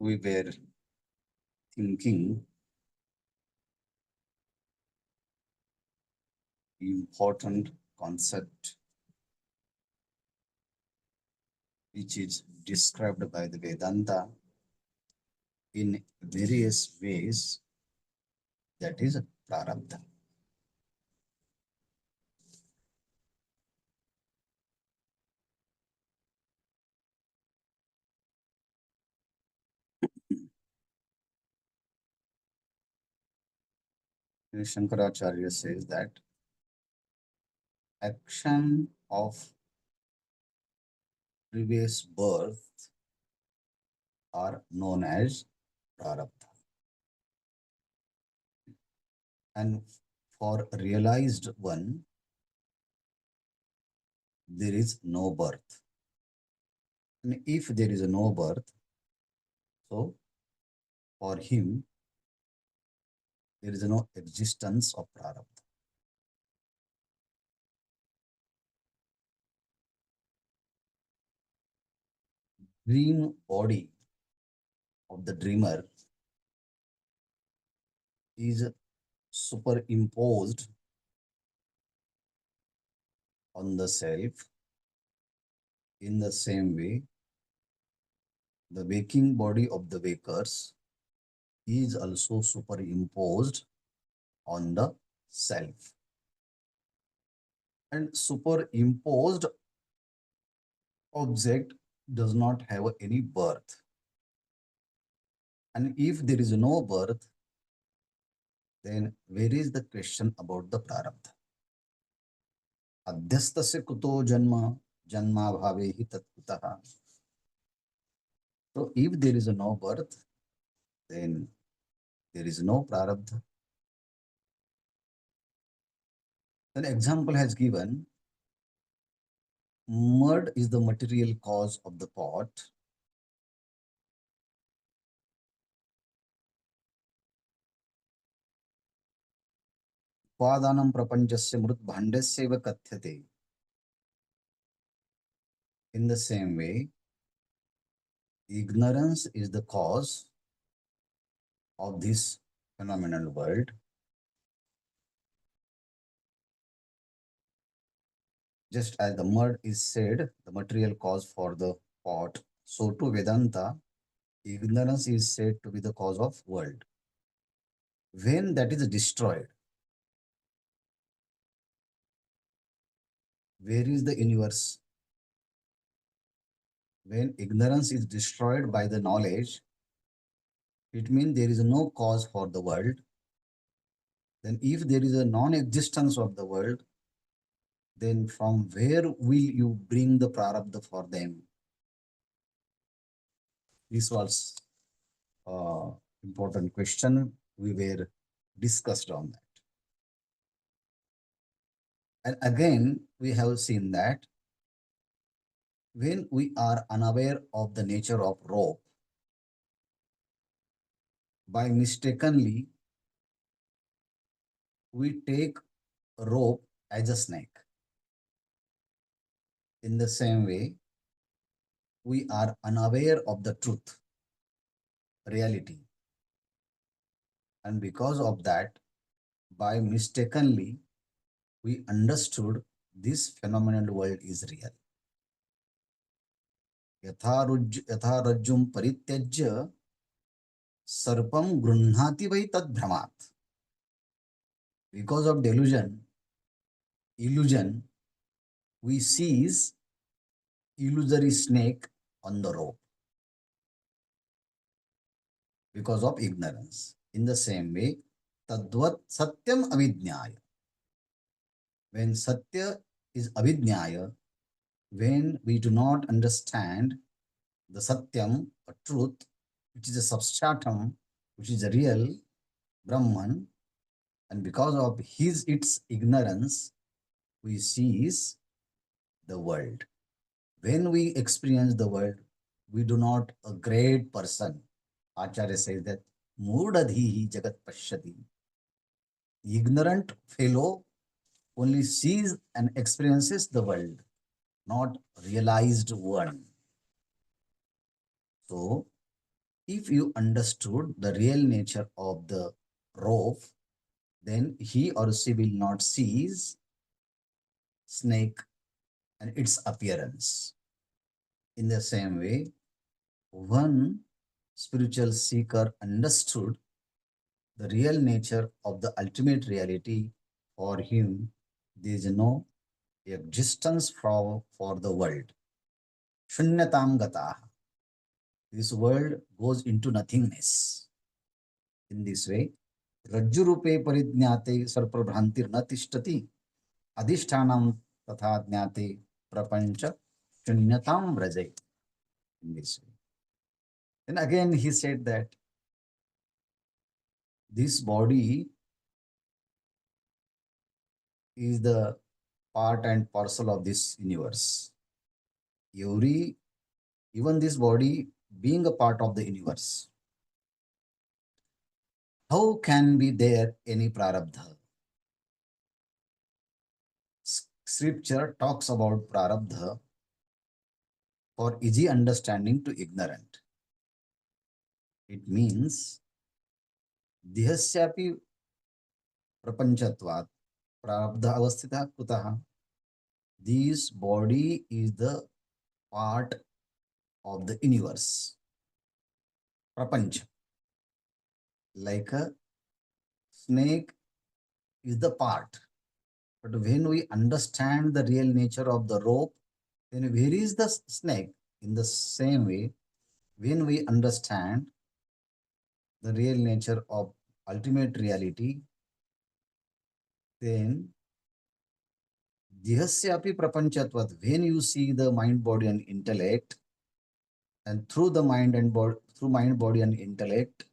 we were thinking important concept which is described by the Vedanta in various ways, that is prarabdha. Shankaracharya says that action of previous birth are known as prarabdha. And for realized one, there is no birth. And if there is no birth, so for him, there is no existence of prarabdha. Dream body of the dreamer is superimposed on the self. In the same way, the waking body of the wakers is also superimposed on the self. And superimposed object does not have any birth. And if there is no birth, then where is the question about the prarabdha? Adhyastasya kuto janma, janma bhavehi tat kutah. So if there is no birth, then there is no prarabdha. An example has given, mud is the material cause of the pot. Upadanam prapanchasya mrut bhandasyeva kathyate. In the same way, ignorance is the cause of this phenomenal world. Just as the mud is said, the material cause for the pot, so to Vedanta, ignorance is said to be the cause of world. When that is destroyed, where is the universe? When ignorance is destroyed by the knowledge, it means there is no cause for the world. Then if there is a non-existence of the world, then from where will you bring the prarabdha for them? This was important question. We were discussed on that. And again, we have seen that when we are unaware of the nature of rope, by mistakenly, we take rope as a snake. In the same way, we are unaware of the truth, reality. And because of that, by mistakenly, we understood this phenomenal world is real. Yatha rajjum parityajya sarpam gruhnati vai tad bhramat. Because of delusion, illusion, we seize illusory snake on the rope because of ignorance. In the same way, tadvat satyam avidnyaya. When satya is avidnyaya, when we do not understand the satyam, a truth, which is a substratum, which is a real Brahman, and because of its ignorance, we seize the world. When we experience the world, we do not a great person. Acharya says that Murdadhihi Jagat Pashyati. Ignorant fellow only sees and experiences the world, not realized one. So, If you understood the real nature of the rope, then he or she will not seize snake and its appearance. In the same way, one spiritual seeker understood the real nature of the ultimate reality. For him, there is no existence for the world. Shunyatam gata. This world goes into nothingness. In this way, Rajjurupe parijnate sarprabhrantir na tishtati adhishtanam tatha jnate prapancha shunyatam vrajay. In this way. Then again he said that this body is the part and parcel of this universe. Every, even this body being a part of the universe. How can be there any prarabdha? Scripture talks about prarabdha for easy understanding to ignorant. It means dihasyapi prapanchatvat prarabdha avastita kutaha. This body is the part of the universe. Prapancha. Like a snake is the part. But when we understand the real nature of the rope, then where is the snake? In the same way, when we understand the real nature of ultimate reality, then dihasyapi prapanchatvat, when you see the mind, body, and intellect, and through the mind and body, through mind, body, and intellect,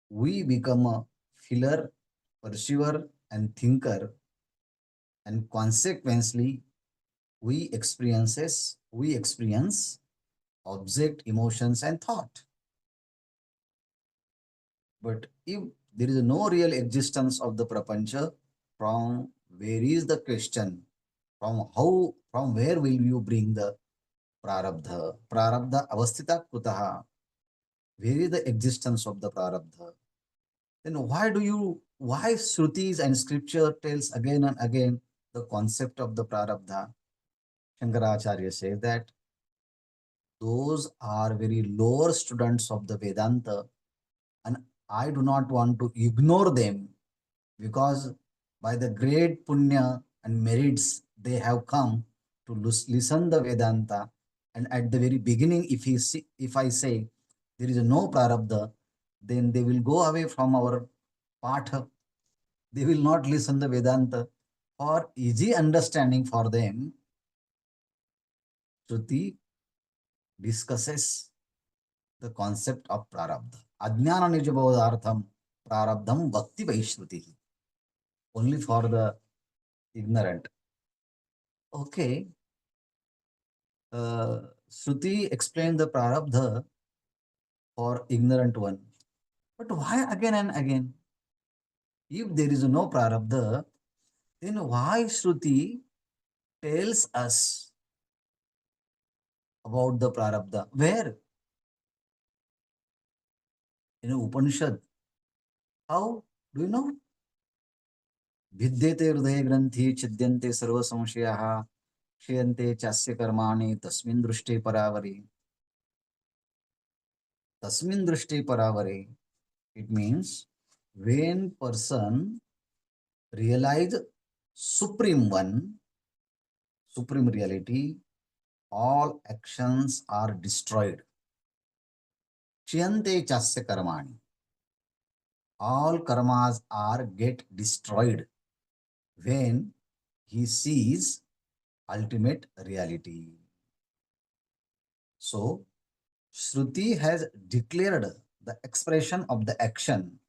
we become a feeler, perceiver, and thinker, and consequently, we experience object, emotions, and thought. But if there is no real existence of the prapancha, from where is the question? From where will you bring the prarabdha? Prarabdha avastita kutaha? Where is the existence of the prarabdha? Then why Shrutis and scripture tells again and again the concept of the prarabdha? Shankaracharya says that those are very lower students of the Vedanta, and I do not want to ignore them because by the great punya and merits they have come to listen the Vedanta. And at the very beginning, if I say there is no prarabdha, then they will go away from our patha. They will not listen the Vedanta. For easy understanding for them, Shruti discusses the concept of prarabdha. Ajnana nijabodhartham prarabdham bhakti vaishruti. Only for the ignorant. Okay. Shruti explained the prarabdha for ignorant one. But why again and again? If there is no prarabdha, then why Shruti tells us about the prarabdha? Where? In Upanishad. How? Do you know? Vidyate hृदये ग्रंथि छिद्यन्ते सर्व संशयाः क्षयन्ते चास्य कर्माणि तस्मिन् दृष्टे परावरे. Tasmin drishti paravare. It means when person realize supreme one, supreme reality, all actions are destroyed. Chiyante chasya karmani. All karmas are get destroyed when he sees ultimate reality. So, Shruti has declared the expression of the action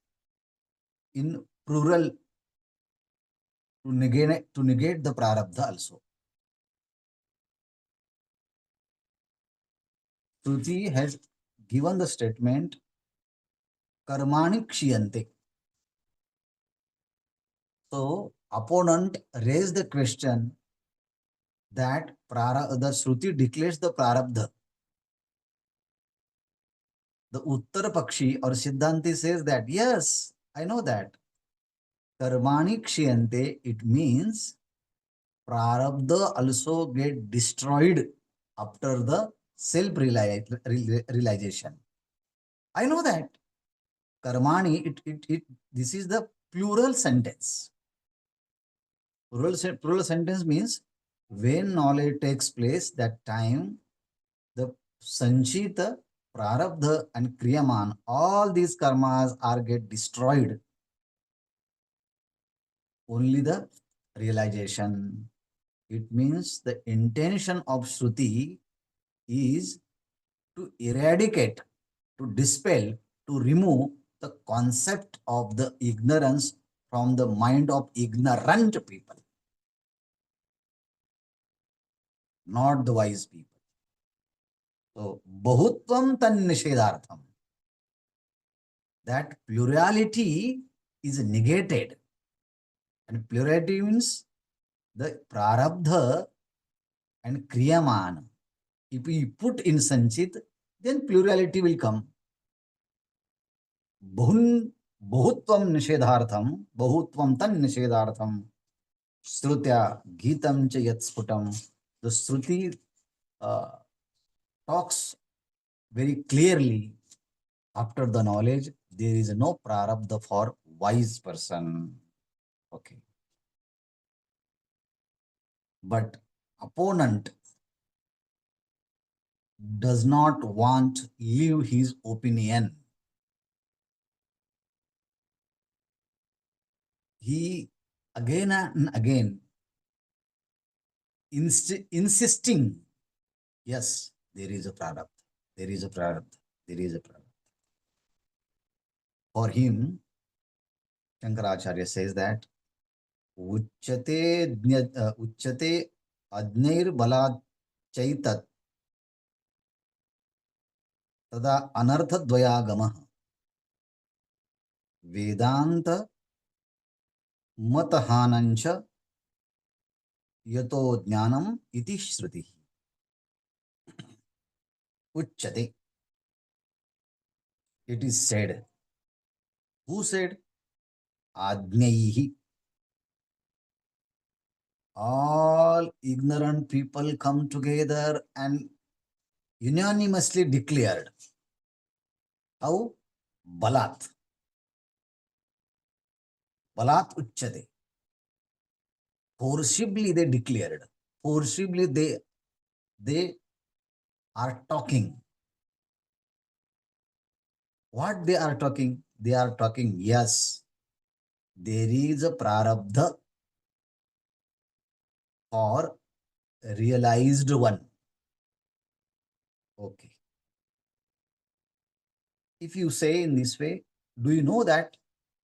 in plural to negate the prarabdha also. Shruti has given the statement karmani kshiyante. So opponent raised the question that the Shruti declares the prarabdha. The Uttar Pakshi or Siddhanti says that, yes, I know that. Karmani kshiyante, it means prarabdha also get destroyed after the self-realization. I know that. Karmani, this is the plural sentence. Plural sentence means when knowledge takes place, that time the sanchita, prarabdha and kriyaman, all these karmas are get destroyed. Only the realization. It means the intention of Shruti is to eradicate, to dispel, to remove the concept of the ignorance from the mind of ignorant people, not the wise people. So, bahutvam tan nishedhartham. That plurality is negated. And plurality means the prarabdha and kriyaman. If we put in sanchit, then plurality will come. Bahun bahutvam nishedhartham, bahutvam tan nishedhartham, Shrutya Geetam cha yat sputam. The Shruti uh, talks very clearly after the knowledge, there is no prarabdha for wise person. Okay. But opponent does not want leave his opinion. He again and again insisting, yes, there is a prarabdha, there is a prarabdha, there is a prarabdha. For him, Shankaracharya says that उच्यते उच्यते अज्ञैर्बलात् चैतत् तदा अनर्थद्वयागमः वेदांत मतहानञ्च यतो ज्ञानम् इति श्रुतिः उच्यते. It is said. Who said? Ajnaihi. All ignorant people come together and unanimously declared. How? Balat. Balat uchyate. Forcibly they declared. Forcibly they are talking. What they are talking? They are talking, yes, there is a prarabdha for realized one. Okay. If you say in this way, do you know that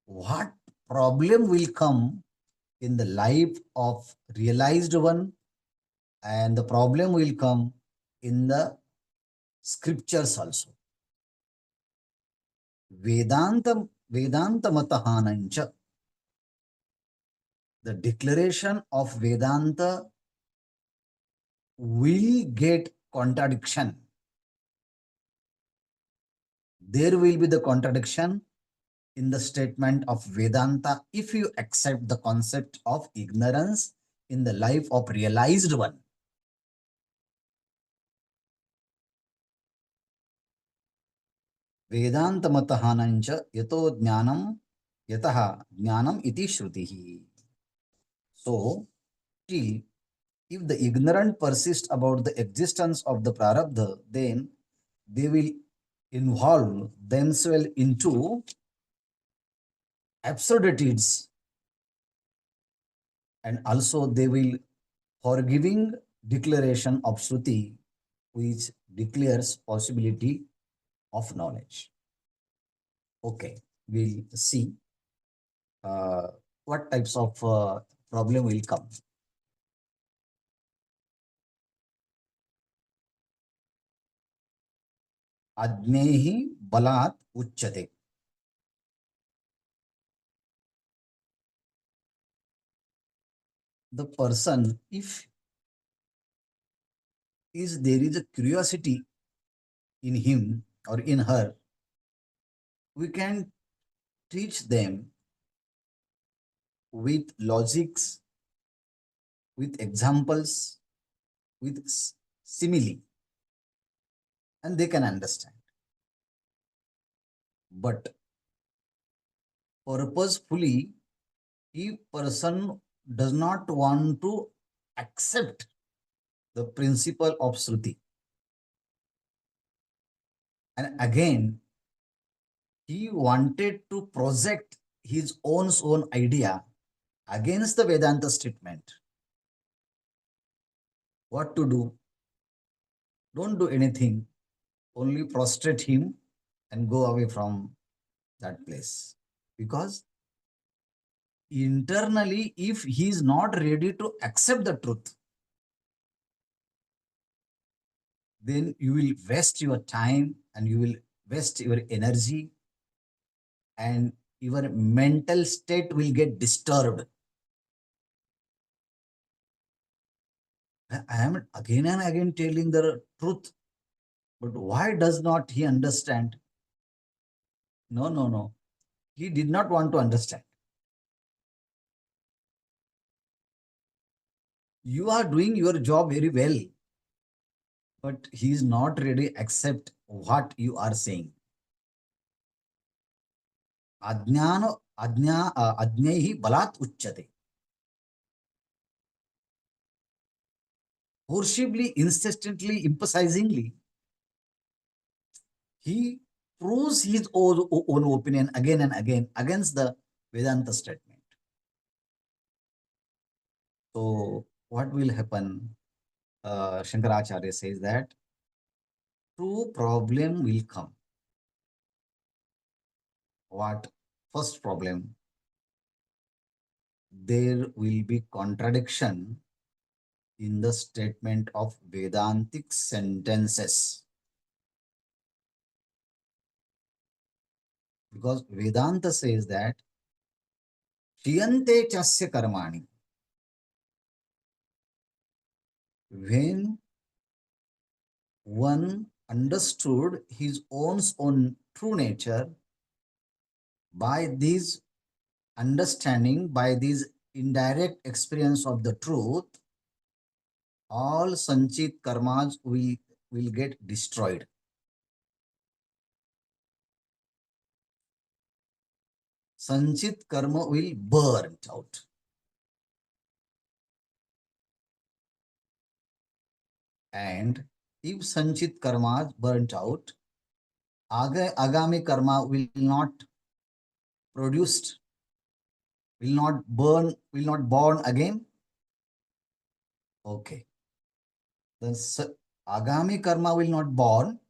what problem will come in the life of realized one, and the problem will come in the scriptures also. Vedanta matahanancha. The declaration of Vedanta will get contradiction. There will be the contradiction in the statement of Vedanta if you accept the concept of ignorance in the life of realized one. Vedanta matahanancha yato jnanam yataha jnanam iti shrutihi. So, till if the ignorant persist about the existence of the prarabdha, then they will involve themselves into absurdities, and also they will forgiving declaration of Shruti, which declares possibility of knowledge. Okay, we'll see uh, what types of problem will come. Ajnehi balat uchyate. The person, if there is a curiosity in him or in her, We can teach them with logics, with examples, with simile, and they can understand. But purposefully, if person does not want to accept the principle of Shruti, and again, he wanted to project his own idea against the Vedanta statement. What to do? Don't do anything. Only prostrate him and go away from that place. Because internally, if he is not ready to accept the truth, then you will waste your time and you will waste your energy and your mental state will get disturbed. I am again and again telling the truth, but why does not he understand? No, no, no. He did not want to understand. You are doing your job very well, but he is not ready to accept what you are saying. Ajnano ajnaihi balat uchyate. Forcibly, insistently, emphasizingly, he proves his own opinion again and again against the Vedanta statement. So, what will happen? Shankaracharya says that two problem will come. What? First problem, there will be contradiction in the statement of Vedantic sentences. Because Vedanta says that Shiyante chasya karmani. When one understood his own true nature by this understanding, by this indirect experience of the truth, all sanchit karmas will get destroyed. Sanchit karma will burn out. And if sanchit karma burnt out, agami karma will not produced, will not burn, will not born again. Okay. Then agami karma will not born.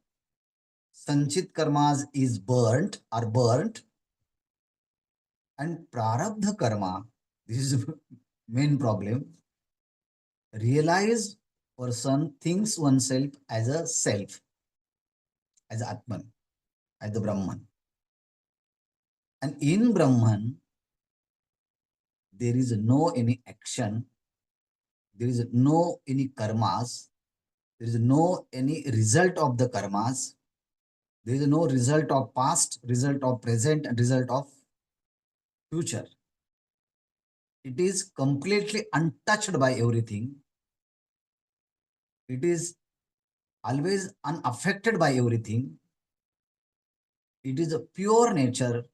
Sanchit karmas is burnt or burnt. And prarabdha karma, this is the main problem. Realized person thinks oneself as a self, as Atman, as the Brahman. And in Brahman, there is no any action, there is no any karmas, there is no any result of the karmas, there is no result of past, result of present, and result of future. It is completely untouched by everything. It is always unaffected by everything. It is a pure nature.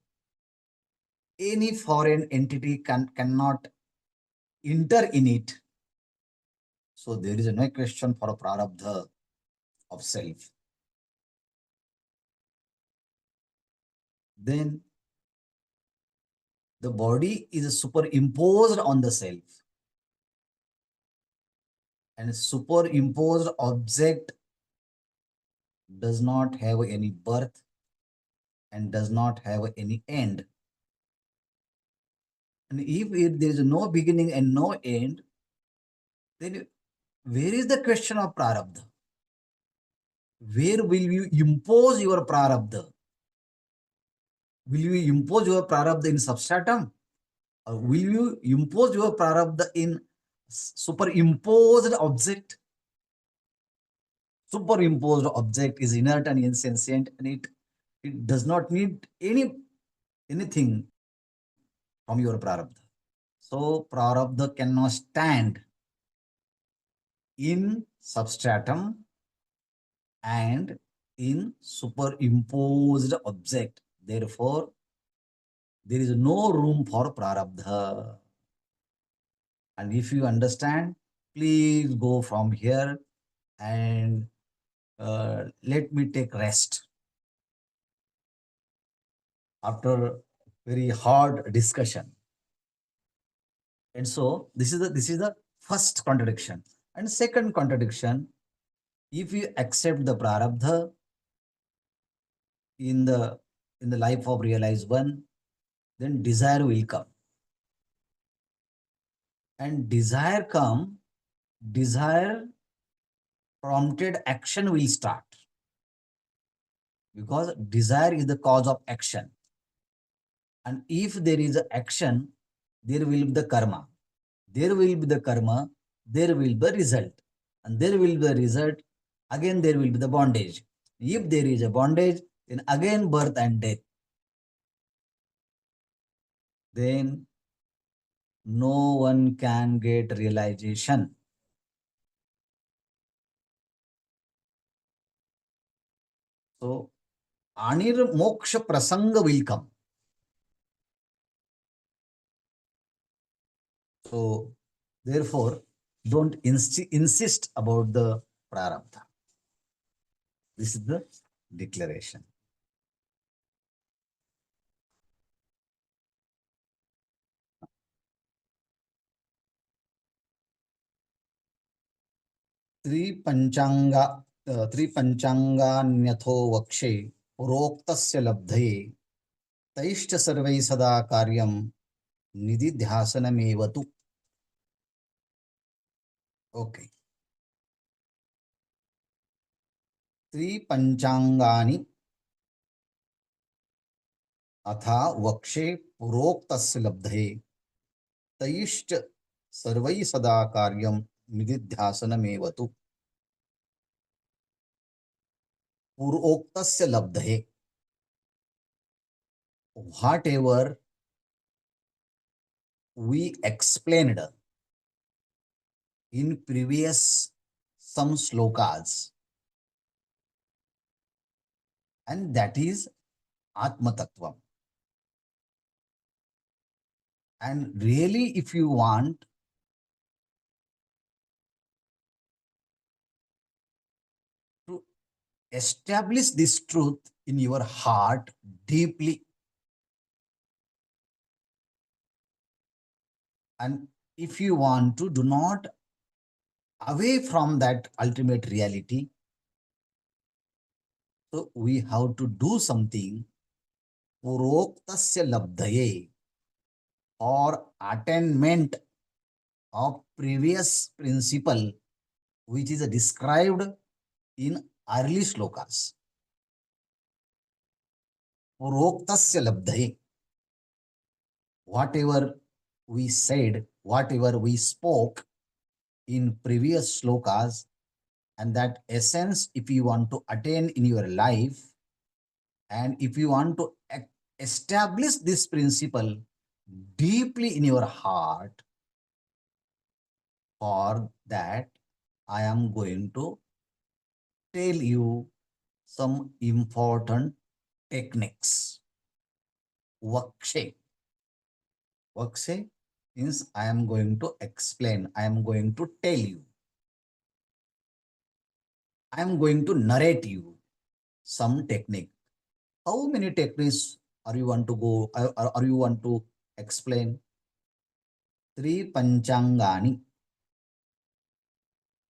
Any foreign entity cannot enter in it. So there is no question for a prarabdha of self. Then the body is superimposed on the self. And superimposed object does not have any birth and does not have any end. And if there is no beginning and no end, then where is the question of prarabdha? Where will you impose your prarabdha? Will you impose your prarabdha in substratum? Or will you impose your prarabdha in superimposed object? Superimposed object is inert and insentient, and it It does not need anything from your prarabdha. So prarabdha cannot stand in substratum and in superimposed object. Therefore, there is no room for prarabdha. And if you understand, please go from here and let me take rest after very hard discussion. And so this is the first contradiction. And second contradiction, if you accept the prarabdha in the life of realized one, then desire will come. And desire prompted action will start, because desire is the cause of action. And if there is action, there will be the karma. There will be the karma, there will be the result. And there will be the result, again there will be the bondage. If there is a bondage, then again birth and death. Then no one can get realization. So, Anir Moksha Prasanga will come. So, therefore, don't insist about the prarabdha. This is the declaration. त्रिपञ्चाङ्गान्यथो वक्षे पुरोक्तस्य लब्धये तैश्च सर्वैः सदा कार्यं निदिध्यासनमेव तु. Okay. त्रिपञ्चाङ्गानि अथा वक्षे पुरोक्तस्य लब्धये तैश्च सर्वैः सदा कार्यं निदिध्यासनमेव तु. पुरोक्तस्य लब्धये, whatever we explained in previous some slokas, and that is Atma Tattvam. And really, if you want to establish this truth in your heart deeply, and if you want to do not away from that ultimate reality, so we have to do something. Puroktasya labdhaye, or attainment of previous principle which is described in early slokas. Puroktasya labdhaye, whatever we said, whatever we spoke in previous slokas, and that essence, if you want to attain in your life, and if you want to establish this principle deeply in your heart, for that I am going to tell you some important techniques. Vakshe. Vakshe means I am going to explain, I am going to tell you, I am going to narrate you some technique. How many techniques are you want to go, are you want to explain? Three Panchangani.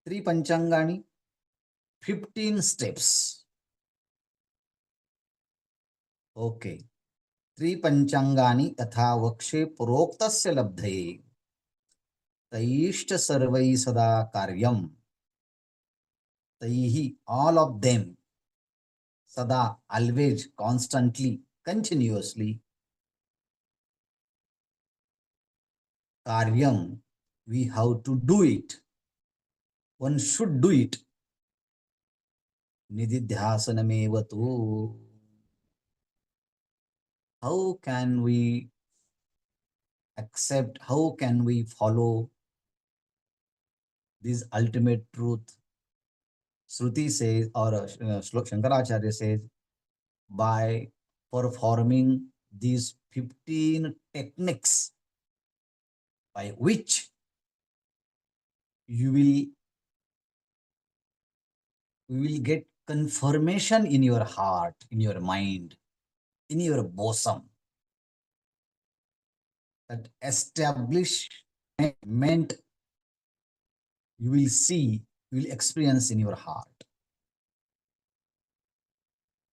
Three Panchangani, 15 steps. Okay. Three Panchangani तथा वक्षे पुरोक्तस्य लब्धये तैश्च सर्वैः सदा कार्यं. Taihi, all of them, sada, always, constantly, continuously. Karyam, we have to do it. One should do it. Nididhyasanameva tu. how can we accept, how can we follow this ultimate truth? Shruti says, or Shankaracharya says, by performing these 15 techniques by which you will you will get confirmation in your heart, in your mind, in your bosom, that establishment you will see, you will experience in your heart.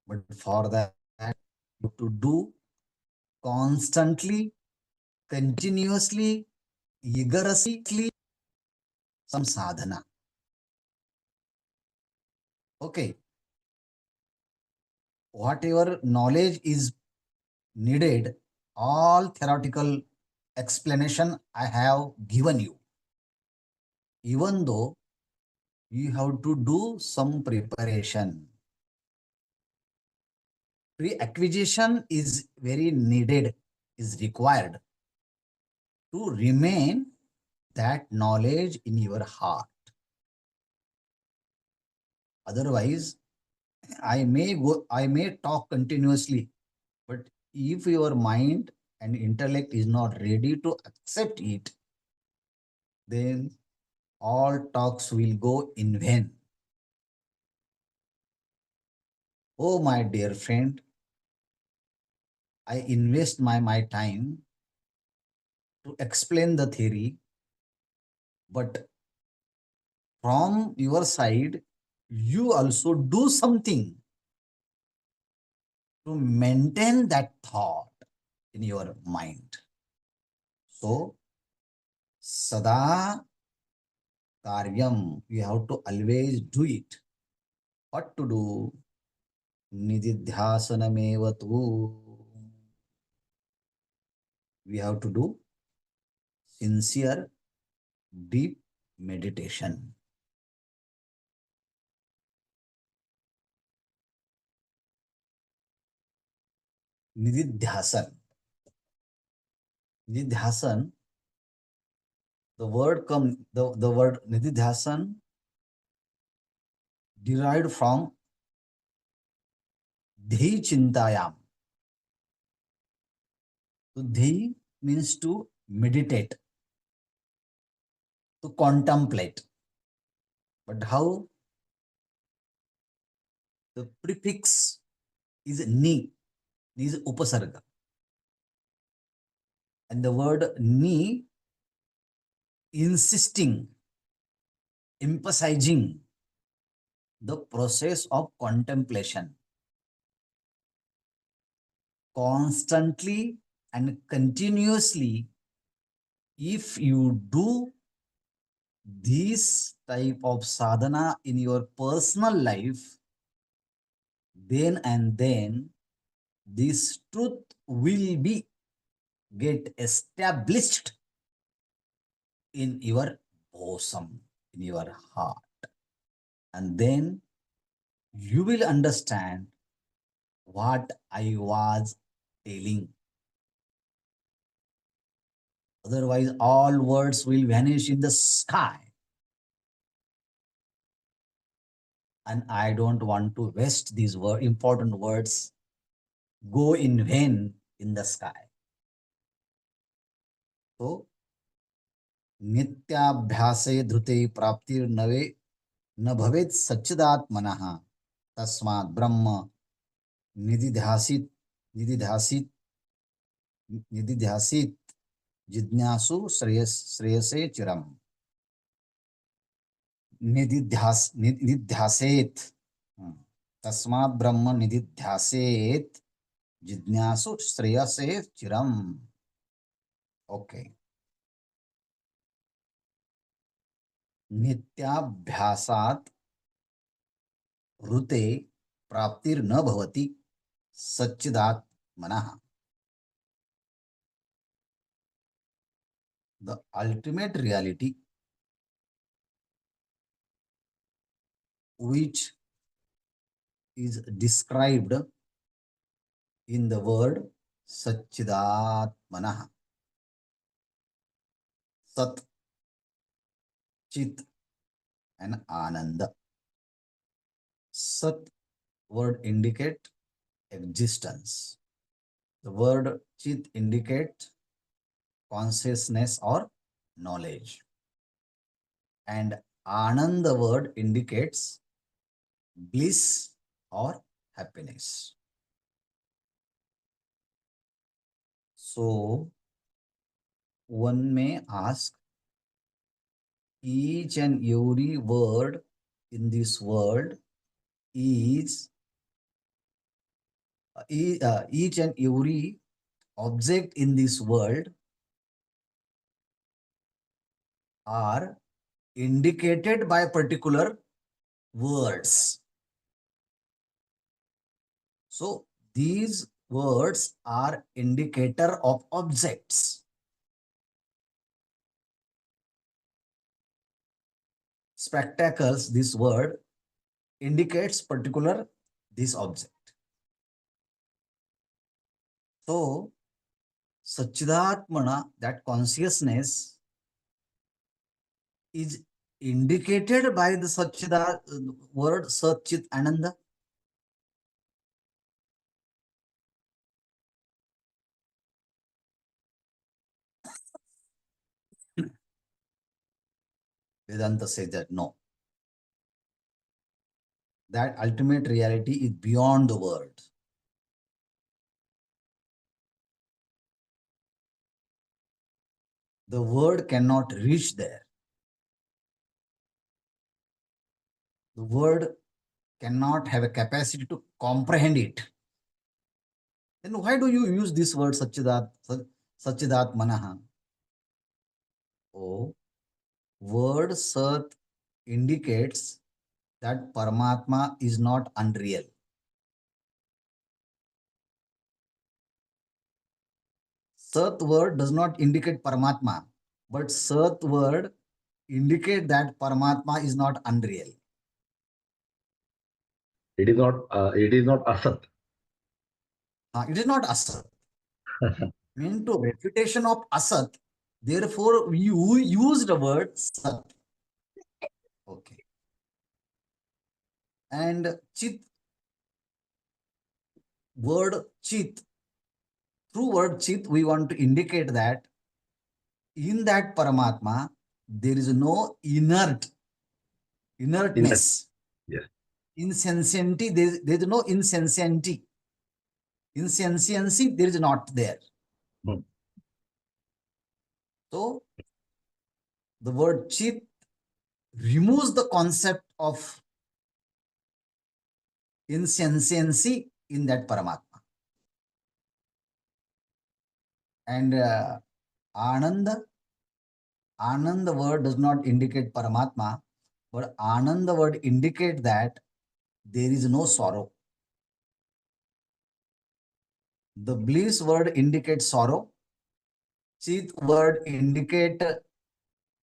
But for that, you have to do constantly, continuously, vigorously some sadhana. Okay, whatever knowledge is needed, all theoretical explanation I have given you. Even though you have to do some preparation. Pre-acquisition is very needed, is required to remain that knowledge in your heart. Otherwise, I may talk continuously, but if your mind and intellect is not ready to accept it, then all talks will go in vain. Oh, my dear friend, I invest my time to explain the theory, but from your side, you also do something to maintain that thought in your mind. So, sada karyam, you have to always do it. What to do? Nididhyasanameva tu. We have to do sincere, deep meditation. Nididhyasan. Nididhyasan, the word nididhyasan derived from dhi chintayam. So dhi means to meditate, to contemplate. But how? The prefix is ni is upasarga. And the word ni, insisting, emphasizing the process of contemplation. Constantly and continuously, if you do this type of sadhana in your personal life, then and then this truth will be get established in your bosom, in your heart. And then you will understand what I was telling. Otherwise, all words will vanish in the sky. And I don't want to waste these important words go in vain in the sky. So, नित्याभ्यासे धृते प्राप्तिर्नवे न भवेत् सच्चिदात्मनः तस्मात् ब्रह्म निधिध्यासित निधिध्यासित निधिध्यासित जिज्ञासु श्रेयसे चिरम निधिध्यासेत तस्मात् ब्रह्म निधिध्यासेत जिज्ञासु श्रेयसे चिरम. Okay. नित्याभ्यासात् ऋते प्राप्तिर्न भवति सच्चिदात्मनः. The ultimate reality which is described in the word Satchidatmanah. Sat, Chit, and Ananda. Sat word indicate existence. The word Chit indicate consciousness or knowledge. And Ananda word indicates bliss or happiness. So one may ask, each and every word in this world is each and every object in this world are indicated by particular words. So these words are indicator of objects. Spectacles, this word indicates particular this object. So Satchidatmana, that consciousness, is indicated by the Satchidat word Satchit Ananda. Vedanta says that no, that ultimate reality is beyond the word. The word cannot reach there. The word cannot have a capacity to comprehend it. Then why do you use this word Satchidat Manaha? Oh, word Sat indicates that Paramatma is not unreal. Sat word does not indicate Paramatma, but Sat word indicate that Paramatma is not unreal. It is not. It is not asat. It is not Asat. Mean to refutation of Asat. Therefore, you use the word Sat. Okay. And Chit, word Chit. Through word Chit, we want to indicate that in that Paramatma, there is no In that, inertness. yes. Insentiency, there is no insentiency. Insentiency, there is not there. Hmm. So, the word Chit removes the concept of insentiency in that Paramatma. And Ananda, Ananda word does not indicate Paramatma, but Ananda word indicate that there is no sorrow. The bliss word indicates sorrow. Chit word indicate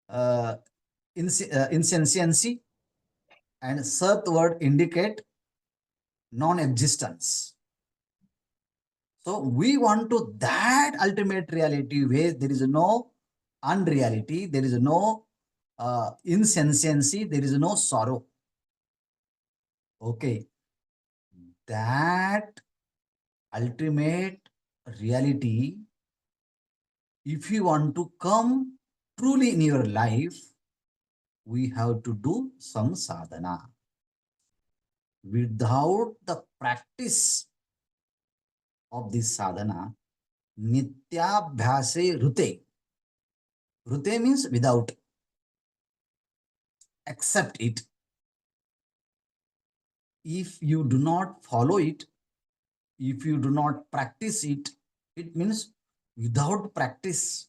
uh, insentiency, and Sat word indicate non-existence. So we want to that ultimate reality where there is no unreality, there is no insensation, there is no sorrow. Okay, that ultimate reality, if you want to come truly in your life, we have to do some sadhana. Without the practice of this sadhana, nityabhyase rute. Rute means without, accept it. If you do not follow it, if you do not practice it, it means without practice,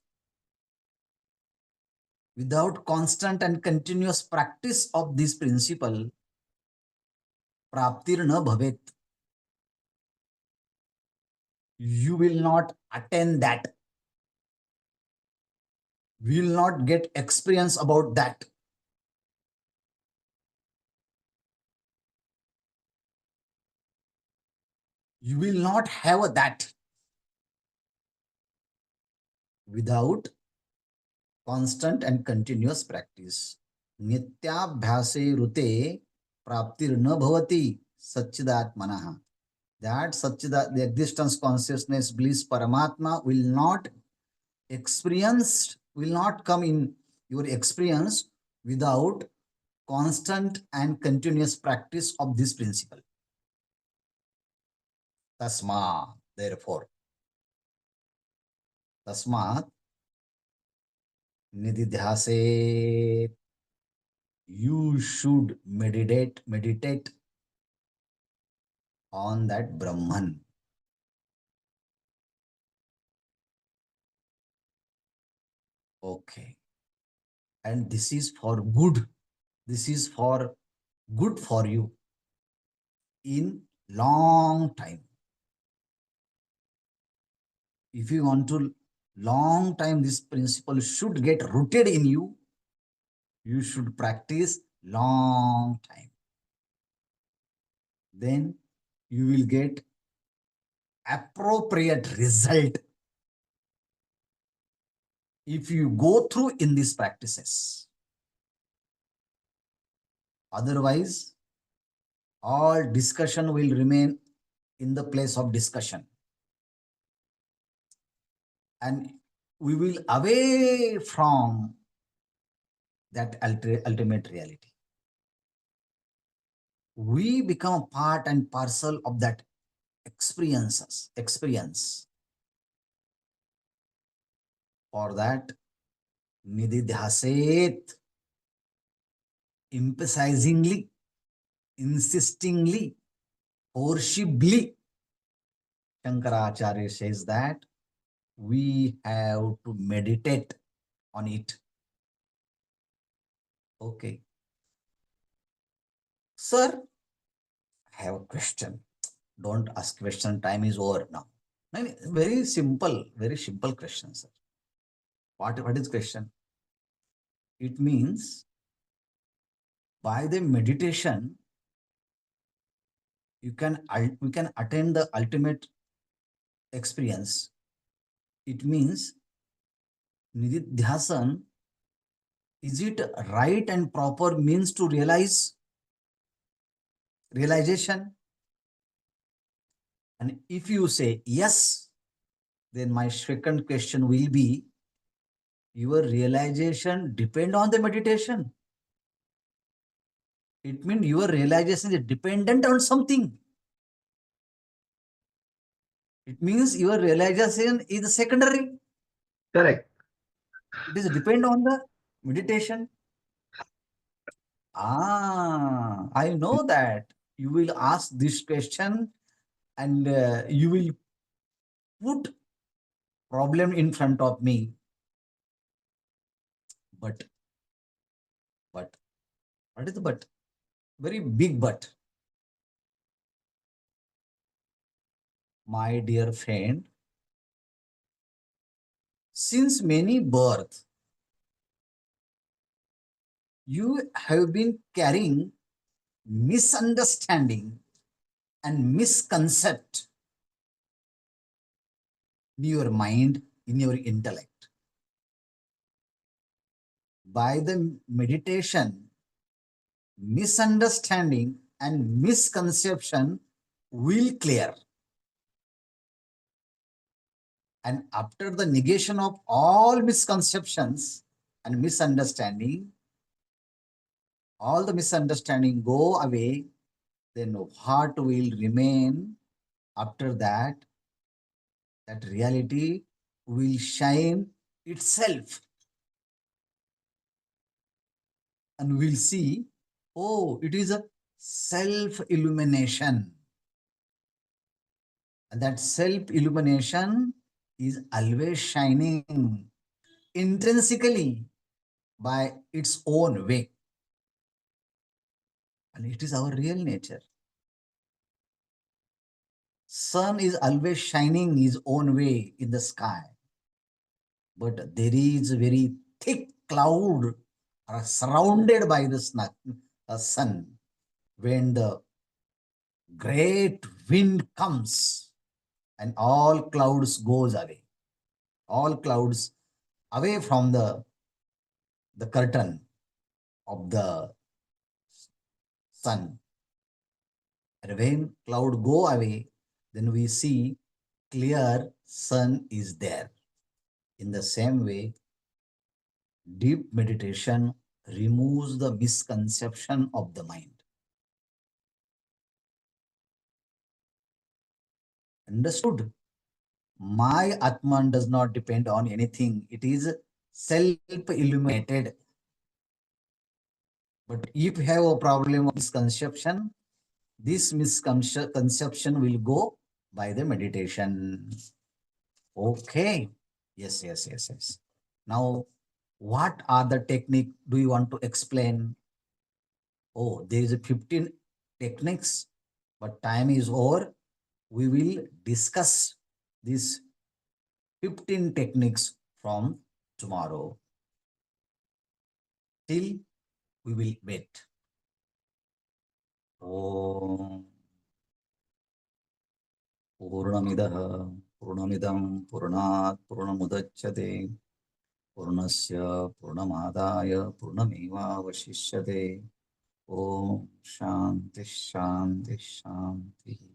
without constant and continuous practice of this principle, praptir na bhavet. You will not attain that. Will not get experience about that. You will not have that. without constant and continuous practice. Nityabhyase rute praptir na bhavati satchidatmanaha. That Satchidat, the existence, consciousness, bliss, Paramatma will not will not come in your experience without constant and continuous practice of this principle. Tasma, therefore, Tasmat Nididhyase, you should meditate on that Brahman. Okay. And this is for good. This is for good for you in long time. If you want to long time, this principle should get rooted in you. You should practice long time. Then you will get appropriate result if you go through in these practices. Otherwise, all discussion will remain in the place of discussion. And we will away from that ultimate reality. We become a part and parcel of that experience. For that, nididhyaset, emphasizingly, insistingly, forcibly, Shankaracharya says that we have to meditate on it. Okay. Sir, I have a question. Don't ask question. Time is over now. Very simple question, sir. What is question? It means by the meditation, we can attain the ultimate experience. It means nididhyasan, is it right and proper means to realization? And if you say yes, then my second question will be, your realization depend on the meditation. It means your realization is dependent on something. It means your realization is secondary. Correct. It is depend on the meditation. I know that you will ask this question and you will put problem in front of me. But, what is the but? Very big but. My dear friend, since many births, you have been carrying misunderstanding and misconcept in your mind, in your intellect. By the meditation, misunderstanding and misconception will clear. And after the negation of all misconceptions and misunderstanding, all the misunderstanding go away, then what will remain after that? That reality will shine itself. And we'll see, oh, it is a self-illumination. And that self-illumination is always shining intrinsically by its own way. And it is our real nature. Sun is always shining his own way in the sky. But there is a very thick cloud surrounded by the sun. When the great wind comes and all clouds goes away. All clouds away from the curtain of the sun. And when cloud go away, then we see clear sun is there. In the same way, deep meditation removes the misconception of the mind. Understood? My Atman does not depend on anything. It is self-illuminated. But if you have a problem of misconception, this misconception will go by the meditation. Okay. Yes, yes, yes, yes. Now, what are the technique do you want to explain? Oh, there is a 15 techniques, but time is over. We will discuss these 15 techniques from tomorrow. Till we will wait. Om Purnamidah Purnamidam Purnat Purnamudachyate Purnasya Purnamadaya Purnameva Vashishyate. Om Shanti Shanti Shanti.